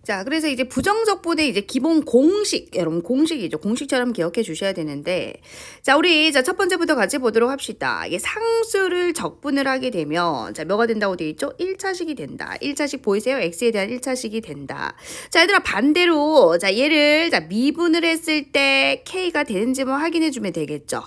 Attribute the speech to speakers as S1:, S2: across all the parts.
S1: 자, 그래서 이제 부정적분의 이제 기본 공식, 여러분 공식이죠. 공식처럼 기억해 주셔야 되는데, 자, 우리 첫 번째부터 같이 보도록 합시다. 이게 상수를 적분을 하게 되면, 자, 뭐가 된다고 되어 있죠? 1차식이 된다. 1차식 보이세요? x에 대한 1차식이 된다. 자, 얘들아, 반대로, 자, 얘를, 자, 미분을 했을 때 k가 되는지만 확인해 주면 되겠죠.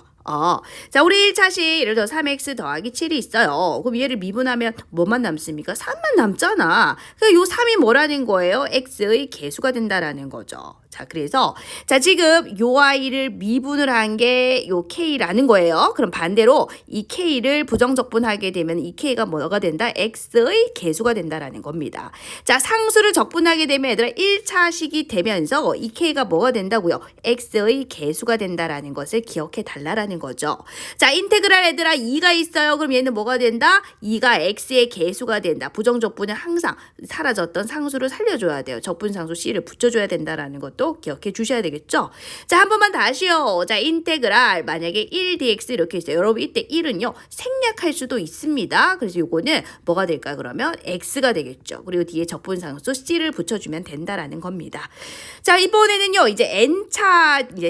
S1: 자, 우리 1차식, 예를 들어 3x 더하기 7이 있어요. 그럼 얘를 미분하면 뭐만 남습니까? 3만 남잖아. 그러니까 요 3이 뭐라는 거예요? x의 개수가 된다라는 거죠. 자, 그래서, 자, 지금 요 아이를 미분을 한 게 요 k라는 거예요. 그럼 반대로 이 k를 부정적분하게 되면 이 k가 뭐가 된다? x의 개수가 된다라는 겁니다. 자, 상수를 적분하게 되면 얘들아 1차식이 되면서 이 k가 뭐가 된다고요? x의 개수가 된다라는 것을 기억해 달라라는 거죠. 자, 인테그랄 얘들아 2가 있어요. 그럼 얘는 뭐가 된다? 2가 x의 개수가 된다. 부정적분은 항상 사라졌던 상수를 살려줘야 돼요. 적분상수 c를 붙여줘야 된다라는 것도 기억해 주셔야 되겠죠. 자, 한 번만 다시요. 자, 인테그랄 만약에 1dx 이렇게 있어요. 여러분 이때 1은요 생략할 수도 있습니다. 그래서 요거는 뭐가 될까요? 그러면 x가 되겠죠. 그리고 뒤에 적분상수 c를 붙여주면 된다라는 겁니다. 자, 이번에는요 이제 n차 이제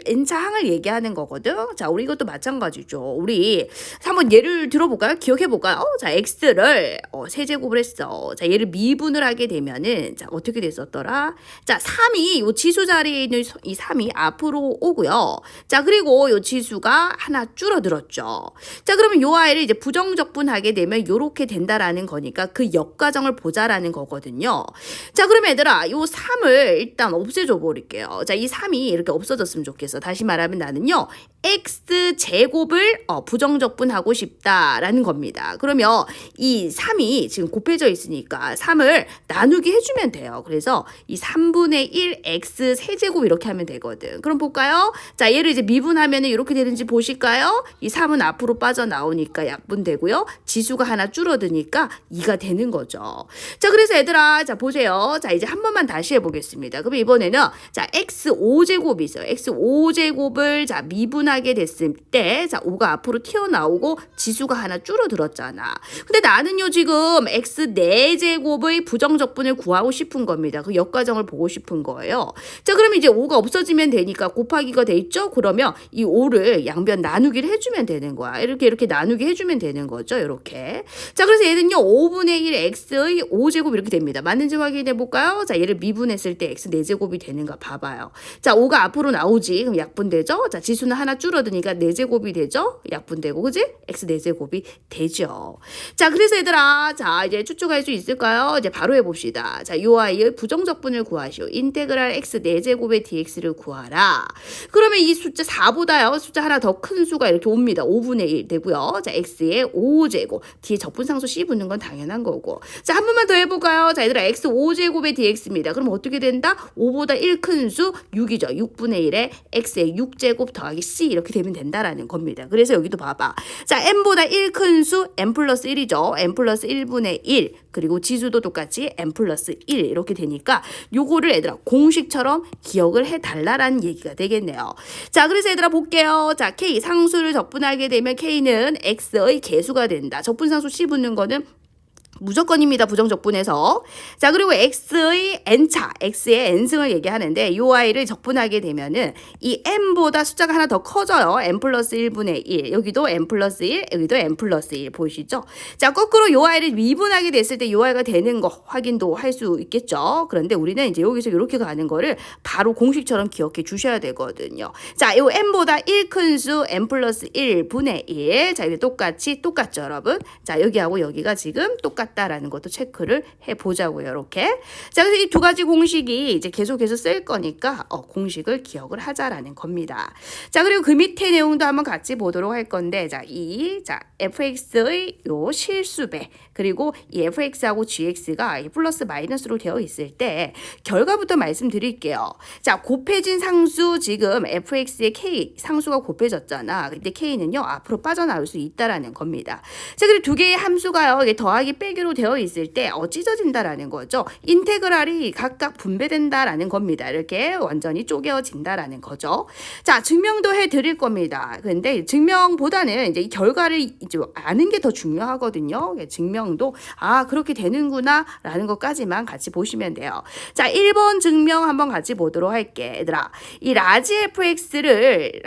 S1: n차 항을 얘기하는 거거든. 자, 우리 이것도 마찬가지죠. 우리 한번 예를 들어볼까요? 기억해볼까요? 자, x를 세제곱을 했어. 자, 얘를 미분을 하게 되면은 자, 어떻게 됐었더라? 자, 3이 요 지수 자리에 있는 이 3이 앞으로 오고요. 자, 그리고 요 지수가 하나 줄어들었죠. 자, 그러면 요 아이를 이제 부정적분하게 되면 요렇게 된다라는 거니까 그 역과정을 보자라는 거거든요. 자, 그러면 얘들아, 요 3을 일단 없애줘 버릴게요. 자, 이 3이 이렇게 없어졌으면 좋겠어. 다시 말하면 나는요, x제곱을 부정적분하고 싶다라는 겁니다. 그러면 이 3이 지금 곱해져 있으니까 3을 나누기 해주면 돼요. 그래서 이 3분의 1 x 세제곱 이렇게 하면 되거든. 그럼 볼까요? 자, 얘를 이제 미분하면 이렇게 되는지 보실까요? 이 3은 앞으로 빠져나오니까 약분되고요. 지수가 하나 줄어드니까 2가 되는 거죠. 자, 그래서 얘들아, 자, 보세요. 자, 이제 한 번만 다시 해보겠습니다. 그럼 이번에는 자, x5제곱이 있어요. x5제곱을 자, 미분하게 됐을 때 자, 5가 앞으로 튀어나오고 지수가 하나 줄어들었잖아. 근데 나는요, 지금 x 4제곱의 부정적분을 구하고 싶은 겁니다. 그 역과정을 보고 싶은 거예요. 자, 그러면 이제 5가 없어지면 되니까 곱하기가 돼 있죠? 그러면 이 5를 양변 나누기를 해주면 되는 거야. 이렇게 나누기 해주면 되는 거죠. 이렇게. 자, 그래서 얘는요, 5분의 1 x의 5제곱 이렇게 됩니다. 맞는지 확인해 볼까요? 자, 얘를 미분했을 때 x 4제곱이 되는가 봐봐요. 자, 5가 앞으로 나오지. 그럼 약분되죠? 자, 지수는 하나 줄어드니까 4제곱이 되죠? 약분되고, 그지? x 4제곱이 되죠. 자, 그래서 얘들아, 자, 이제 추측할 수 있을까요? 이제 바로 해봅시다. 자, 요 아이의 부정적분을 구하시오. 인테그랄 x 4제곱의 dx를 구하라. 그러면 이 숫자 4보다요, 숫자 하나 더 큰 수가 이렇게 옵니다. 5분의 1 되고요. 자, x의 5제곱. 뒤에 적분상수 c 붙는 건 당연한 거고. 자, 한 번만 더 해볼까요? 자, 얘들아, x 5제곱의 dx입니다. 그럼 어떻게 된다? 5보다 1 큰 수 6이죠. 6분의 1에 x의 6제곱 더하기 c 이렇게 되면 된다라는 겁니다. 그래서 여기도 봐봐. 자, n보다 1 큰 수 n 플러스 1이죠. n 플러스 1분의 1. 그리고 지수도 똑같이 n 플러스 1 이렇게 되니까 요거를 얘들아 공식처럼 기억을 해달라라는 얘기가 되겠네요. 자, 그래서 얘들아 볼게요. 자, k 상수를 적분하게 되면 k는 x의 개수가 된다. 적분상수 c 붙는 거는 무조건입니다. 부정적분에서. 자, 그리고 x의 n차, x의 n승을 얘기하는데 이 a를 적분하게 되면은 이 n보다 숫자가 하나 더 커져요. n 플러스 1분의 1. 여기도 n 플러스 1, 여기도 n 플러스 1 보이시죠? 자, 거꾸로 이 a를 미분하게 됐을 때 이 a가 되는 거 확인도 할 수 있겠죠. 그런데 우리는 이제 여기서 이렇게 가는 거를 바로 공식처럼 기억해 주셔야 되거든요. 자, 이 n보다 1 큰 수 n 플러스 1분의 1. 자, 이게 똑같죠, 여러분? 자, 여기하고 여기가 지금 다라는 것도 체크를 해보자고요. 이렇게. 자, 그래서 이 두 가지 공식이 이제 계속해서 쓸 거니까 공식을 기억을 하자라는 겁니다. 자, 그리고 그 밑에 내용도 한번 같이 보도록 할 건데, 자, fx의 요 실수배 그리고 이 fx하고 gx가 플러스 마이너스로 되어 있을 때 결과부터 말씀드릴게요. 자, 곱해진 상수 지금 fx의 k 상수가 곱해졌잖아. 근데 k는요 앞으로 빠져나올 수 있다라는 겁니다. 자, 그리고 두 개의 함수가요 이게 더하기 빼기 식으로 되어 있을 때 찢어진다라는 거죠. 인테그랄이 각각 분배된다라는 겁니다. 이렇게 완전히 쪼개진다라는 거죠. 자, 증명도 해드릴 겁니다. 근데 증명보다는 이제 이 결과를 이제 아는 게 더 중요하거든요. 증명도 그렇게 되는구나라는 것까지만 같이 보시면 돼요. 자, 1번 증명 한번 같이 보도록 할게. 얘들아, 이 라지 fx를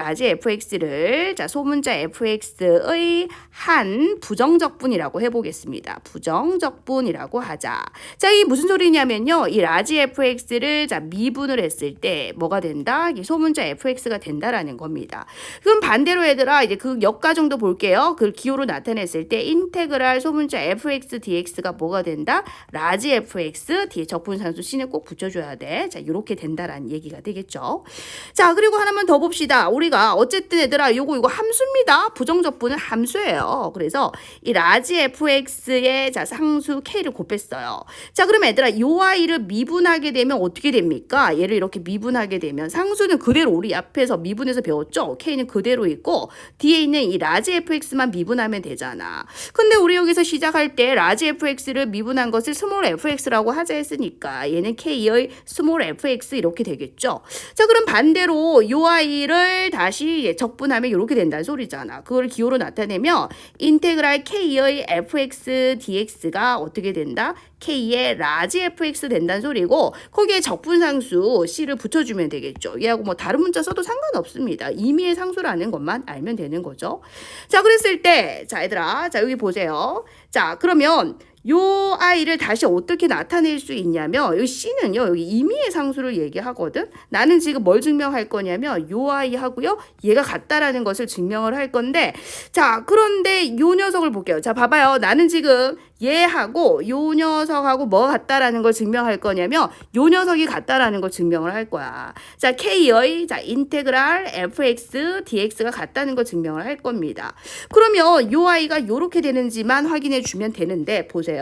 S1: 자, 소문자 fx의 한 부정적분이라고 해보겠습니다. 부정적분이라고 하자. 자, 이게 무슨 소리냐면요. 이 라지 fx를 자, 미분을 했을 때 뭐가 된다? 이 소문자 fx가 된다라는 겁니다. 그럼 반대로 얘들아, 이제 그 역가정도 볼게요. 그걸 기호로 나타냈을 때 인테그랄 소문자 fx dx가 뭐가 된다? 라지 fx 뒤에 적분상수 c는 꼭 붙여줘야 돼. 자, 이렇게 된다라는 얘기가 되겠죠. 자, 그리고 하나만 더 봅시다. 우리가 어쨌든 얘들아, 요거 함수입니다. 부정적분은 함수예요. 그래서 이 라지 fx의 자, 상수 k를 곱했어요. 자, 그럼 얘들아, 요 아이를 미분하게 되면 어떻게 됩니까? 얘를 이렇게 미분하게 되면 상수는 그대로 우리 앞에서 미분해서 배웠죠? k는 그대로 있고 뒤에 있는 이 라지 fx만 미분하면 되잖아. 근데 우리 여기서 시작할 때 라지 fx를 미분한 것을 스몰 fx라고 하자 했으니까 얘는 k의 스몰 fx 이렇게 되겠죠? 자, 그럼 반대로 요 아이를 다시 적분하면 이렇게 된다는 소리잖아. 그걸 기호로 나타내면 인테그랄 k의 fx dx가 어떻게 된다? k의 라지 fx 된다는 소리고 거기에 적분상수 c를 붙여주면 되겠죠. 얘하고 뭐 다른 문자 써도 상관없습니다. 임의의 상수라는 것만 알면 되는 거죠. 자, 그랬을 때 자, 얘들아, 자, 여기 보세요. 자, 그러면 요 아이를 다시 어떻게 나타낼 수 있냐면 이 C는요 여기 임의의 상수를 얘기하거든. 나는 지금 뭘 증명할 거냐면 요 아이하고요 얘가 같다라는 것을 증명을 할 건데 자, 그런데 요 녀석을 볼게요. 자, 봐봐요. 나는 지금 얘하고 요 녀석하고 뭐 같다라는 걸 증명할 거냐면 요 녀석이 같다라는 걸 증명을 할 거야. 자, K의 자, 인테그랄 fx dx가 같다는 걸 증명을 할 겁니다. 그러면 요 아이가 요렇게 되는지만 확인해 주면 되는데 보세요.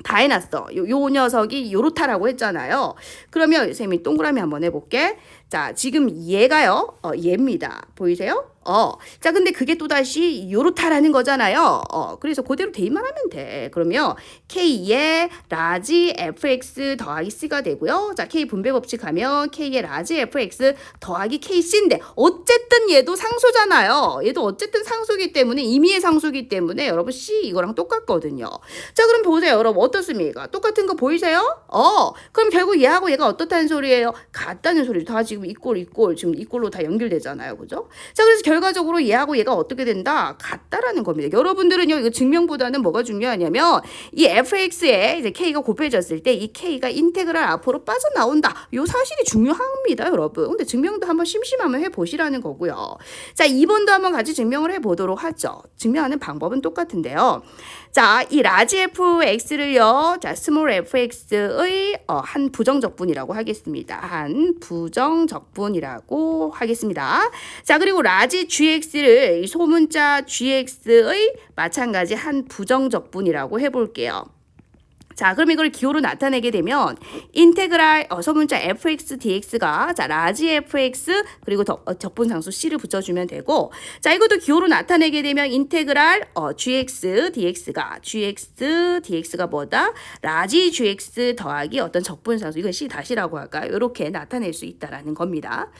S1: 다 해놨어. 요 녀석이 요렇다라고 했잖아요. 그러면 선생님이 동그라미 한번 해볼게. 자, 지금 얘가요. 얘입니다. 보이세요? 자, 근데 그게 또다시 요렇다라는 거잖아요. 그래서 그대로 대입만 하면 돼. 그러면 K의 라지 fx 더하기 c가 되고요. 자, K 분배 법칙 하면 K의 라지 fx 더하기 kc인데 어쨌든 얘도 상수잖아요. 얘도 어쨌든 상수기 때문에 임의의 상수기 때문에 여러분 c 이거랑 똑같거든요. 자, 그럼 보세요. 여러분 어떻습니까? 똑같은 거 보이세요? 그럼 결국 얘하고 얘가 어떻다는 소리예요? 같다는 소리죠. 다 지금 이꼴 지금 이꼴로 다 연결되잖아요. 그죠? 자, 그래서 결과적으로 얘하고 얘가 어떻게 된다? 같다라는 겁니다. 여러분들은요, 이거 증명보다는 뭐가 중요하냐면 이 fx에 이제 k가 곱해졌을 때 이 k가 인테그랄 앞으로 빠져나온다. 요 사실이 중요합니다, 여러분. 근데 증명도 한번 심심하면 해보시라는 거고요. 자, 2번도 한번 같이 증명을 해보도록 하죠. 증명하는 방법은 똑같은데요. 자, 이 라지 fx를요, 자, 스몰 fx의 한 부정적분이라고 하겠습니다. 한 부정적분이라고 하겠습니다. 자, 그리고 라지 gx를 이 소문자 gx의 마찬가지 한 부정적분이라고 해볼게요. 자, 그럼 이걸 기호로 나타내게 되면 인테그랄 소문자 fx dx가 자, 라지 fx 그리고 적분상수 c를 붙여주면 되고 자, 이것도 기호로 나타내게 되면 인테그랄 gx dx가 뭐다? 라지 gx 더하기 어떤 적분상수 이건 c 다시라고 할까요? 이렇게 나타낼 수 있다라는 겁니다.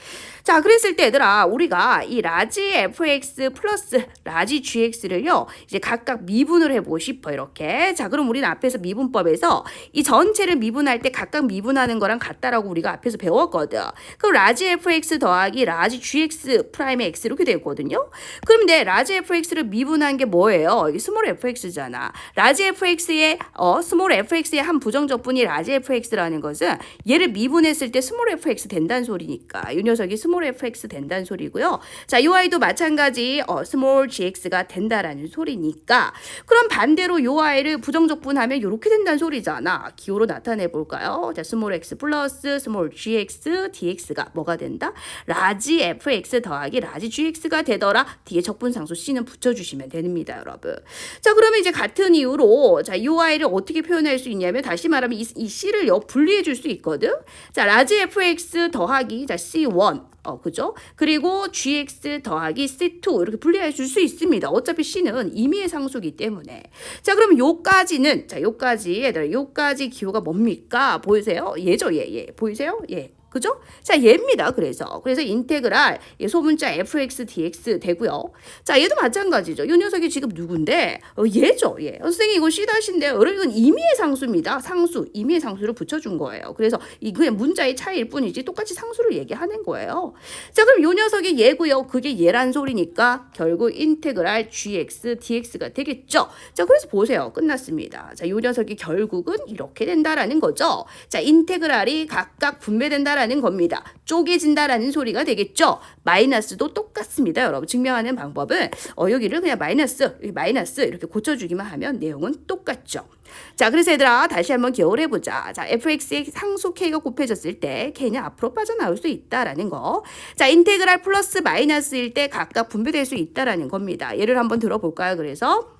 S1: 자, 그랬을 때 얘들아 우리가 이 라지 fx 플러스 라지 gx를요 이제 각각 미분을 해보고 싶어 이렇게. 자, 그럼 우리는 앞에서 미분법 에서 이 전체를 미분할 때 각각 미분하는 거랑 같다라고 우리가 앞에서 배웠거든. 그럼 라지 fx 더하기 라지 gx 프라임의 x 이렇게 되거든요. 그럼 내 라지 fx를 미분한 게 뭐예요? 이게 스몰 fx잖아. 라지 fx의 스몰 fx의 한 부정적분이 라지 fx라는 것은 얘를 미분했을 때 스몰 fx 된다는 소리니까 이 녀석이 스몰 fx 된다는 소리고요. 자, 이 아이도 마찬가지 스몰 gx가 된다라는 소리니까 그럼 반대로 이 아이를 부정적분하면 이렇게 된다는 소리잖아. 기호로 나타내 볼까요? 자, 스몰 x 플러스 스몰 gx dx가 뭐가 된다? 라지 fx 더하기 라지 gx가 되더라. 뒤에 적분상수 c는 붙여주시면 됩니다, 여러분. 자, 그러면 이제 같은 이유로 자, 이 a이를 어떻게 표현할 수 있냐면 다시 말하면 이 c를 분리해 줄 수 있거든. 자, 라지 fx 더하기 자, c1 그죠? 그리고 gx 더하기 c2 이렇게 분리해 줄 수 있습니다. 어차피 c는 임의의 상수기 때문에. 자, 그럼 요까지는, 자, 요까지, 얘들아, 요까지 기호가 뭡니까? 보이세요? 얘죠, 얘. 보이세요? 얘. 그죠? 자, 얘입니다. 그래서 인테그랄 소문자 fx dx 되고요. 자, 얘도 마찬가지죠. 이 녀석이 지금 누군데? 얘죠. 얘. 선생님 이거 C-인데 이건 임의의 상수입니다. 상수, 임의의 상수를 붙여준 거예요. 그래서 이 그냥 문자의 차이일 뿐이지 똑같이 상수를 얘기하는 거예요. 자, 그럼 이 녀석이 얘고요. 그게 얘란 소리니까 결국 인테그랄 gx dx가 되겠죠. 자, 그래서 보세요. 끝났습니다. 자, 이 녀석이 결국은 이렇게 된다라는 거죠. 자, 인테그랄이 각각 분배된다라는 겁니다. 쪼개진다라는 소리가 되겠죠. 마이너스도 똑같습니다. 여러분 증명하는 방법은 여기를 그냥 마이너스 이렇게 고쳐주기만 하면 내용은 똑같죠. 자, 그래서 얘들아 다시 한번 기억을 해보자. 자, fx의 상수 k가 곱해졌을 때 k는 앞으로 빠져나올 수 있다라는 거. 자, 인테그랄 플러스 마이너스일 때 각각 분배될 수 있다라는 겁니다. 예를 한번 들어볼까요? 그래서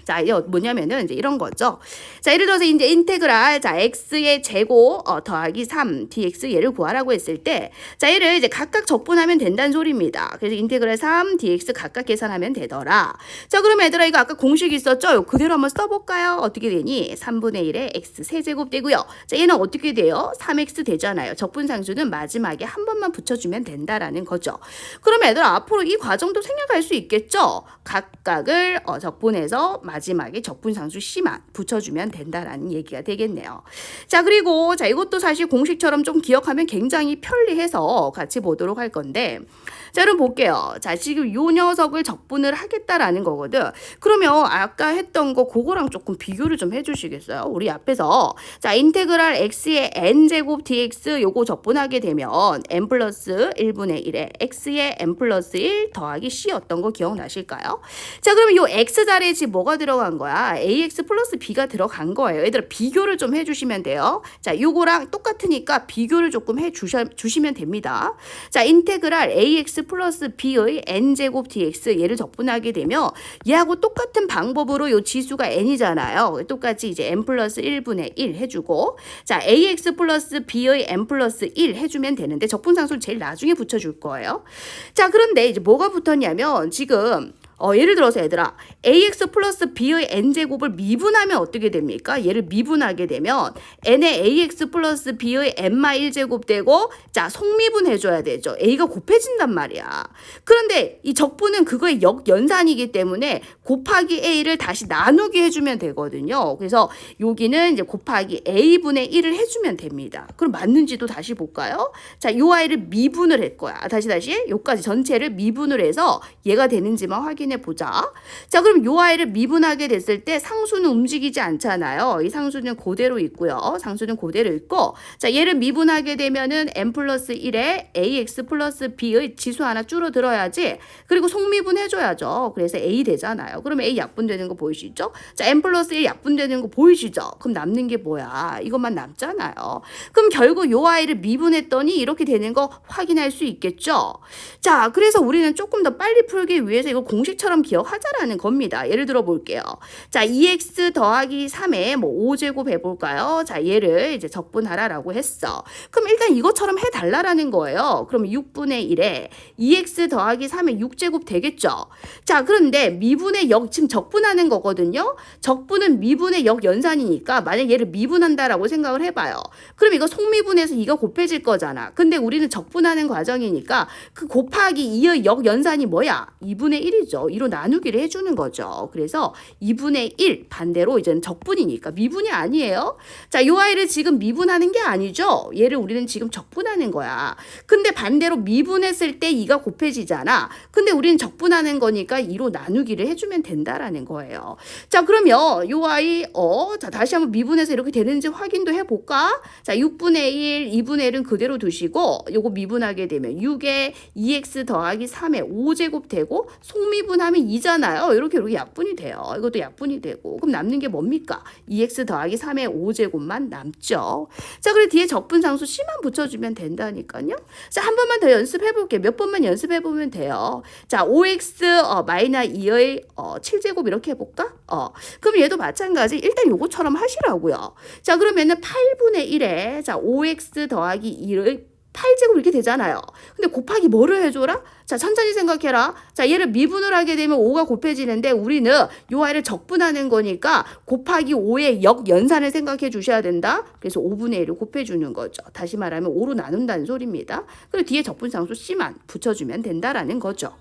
S1: 자, 이게 뭐냐면은 이제 이런 거죠. 자, 예를 들어서 이제 인테그랄, 자, x의 제곱 더하기 3 dx 얘를 구하라고 했을 때, 자, 얘를 이제 각각 적분하면 된다는 소리입니다. 그래서 인테그랄 3 dx 각각 계산하면 되더라. 자, 그럼 얘들아 이거 아까 공식 있었죠? 그대로 한번 써볼까요? 어떻게 되니? 3분의 1에 x 세제곱 되고요. 자, 얘는 어떻게 돼요? 3x 되잖아요. 적분상수는 마지막에 한 번만 붙여주면 된다라는 거죠. 그럼 얘들아 앞으로 이 과정도 생략할 수 있겠죠? 각각을 적분해서 마지막에 적분상수 C만 붙여주면 된다라는 얘기가 되겠네요. 자, 그리고 자, 이것도 사실 공식처럼 좀 기억하면 굉장히 편리해서 같이 보도록 할 건데, 자, 그럼 볼게요. 자, 지금 요 녀석을 적분을 하겠다라는 거거든. 그러면 아까 했던 거 그거랑 조금 비교를 좀 해주시겠어요? 우리 앞에서 자, 인테그랄 x의 n제곱 dx 요거 적분하게 되면 n 플러스 1분의 1에 x의 n 플러스 1 더하기 c였던 거 기억나실까요? 자, 그러면 요 x 자리에 지금 뭐가 들어간 거야? ax 플러스 b가 들어간 거예요. 얘들아 비교를 좀 해주시면 돼요. 자, 요거랑 똑같으니까 비교를 조금 해주시면 됩니다. 자, 인테그랄 ax 플러스 b의 n제곱 dx 얘를 적분하게 되면 얘하고 똑같은 방법으로 요 지수가 n이잖아요. 똑같이 이제 n 플러스 1분의 1 해주고, 자, ax 플러스 b의 n 플러스 1 해주면 되는데 적분상수를 제일 나중에 붙여줄 거예요. 자, 그런데 이제 뭐가 붙었냐면 지금 예를 들어서 얘들아 ax 플러스 b의 n제곱을 미분하면 어떻게 됩니까? 얘를 미분하게 되면 n의 ax 플러스 b의 n-1제곱 되고, 자, 속미분 해줘야 되죠. a가 곱해진단 말이야. 그런데 이 적분은 그거의 역연산이기 때문에 곱하기 a를 다시 나누기 해주면 되거든요. 그래서 여기는 이제 곱하기 a분의 1을 해주면 됩니다. 그럼 맞는지도 다시 볼까요? 자, 요 아이를 미분을 할 거야. 다시 요까지 전체를 미분을 해서 얘가 되는지만 확인해 보자. 자, 그럼 요 아이를 미분하게 됐을 때 상수는 움직이지 않잖아요. 이 상수는 그대로 있고요. 상수는 그대로 있고, 자, 얘를 미분하게 되면은 n 플러스 1에 ax 플러스 b의 지수 하나 줄어들어야지. 그리고 속미분 해줘야죠. 그래서 a 되잖아요. 그러면 a 약분되는 거 보이시죠? 자, n 플러스 1 약분되는 거 보이시죠? 그럼 남는 게 뭐야? 이것만 남잖아요. 그럼 결국 요 아이를 미분했더니 이렇게 되는 거 확인할 수 있겠죠? 자, 그래서 우리는 조금 더 빨리 풀기 위해서 이거 공식처럼 기억하자라는 겁니다. 예를 들어 볼게요. 자, 2x 더하기 3에 뭐 5제곱 해볼까요? 자, 얘를 이제 적분하라라고 했어. 그럼 일단 이것처럼 해달라라는 거예요. 그럼 6분의 1에 2x 더하기 3에 6제곱 되겠죠? 자, 그런데 미분의 지금 적분하는 거거든요. 적분은 미분의 역연산이니까 만약 얘를 미분한다라고 생각을 해봐요. 그럼 이거 속미분해서 이거 곱해질 거잖아. 근데 우리는 적분하는 과정이니까 그 곱하기 2의 역연산이 뭐야? 2분의 1이죠. 2로 나누기를 해주는 거죠. 그래서 2분의 1 반대로 이제는 적분이니까 미분이 아니에요. 자, 요 아이를 지금 미분하는 게 아니죠. 얘를 우리는 지금 적분하는 거야. 근데 반대로 미분했을 때 2가 곱해지잖아. 근데 우리는 적분하는 거니까 2로 나누기를 해주면 된다라는 거예요. 자, 그러면 요 아이 자, 다시 한번 미분해서 이렇게 되는지 확인도 해볼까? 자, 6분의 1, 2분의 1은 그대로 두시고 요거 미분하게 되면 6에 2x 더하기 3에 5제곱 되고 속미분하면 2잖아요. 이렇게 약분이 돼요. 이것도 약분이 되고. 그럼 남는 게 뭡니까? 2x 더하기 3의 5제곱만 남죠. 자, 그리고 뒤에 적분상수 C만 붙여주면 된다니까요. 자, 한 번만 더 연습해볼게요. 몇 번만 연습해보면 돼요. 자, 5x 마이너스 2의 7제곱 이렇게 해볼까? 그럼 얘도 마찬가지. 일단 요거처럼 하시라고요. 자, 그러면은 8분의 1에 자, 5x 더하기 2의 8제곱 이렇게 되잖아요. 근데 곱하기 뭐를 해줘라? 자, 천천히 생각해라. 자, 얘를 미분을 하게 되면 5가 곱해지는데 우리는 요 아이를 적분하는 거니까 곱하기 5의 역연산을 생각해 주셔야 된다. 그래서 5분의 1을 곱해주는 거죠. 다시 말하면 5로 나눈다는 소리입니다. 그리고 뒤에 적분상수 C만 붙여주면 된다라는 거죠.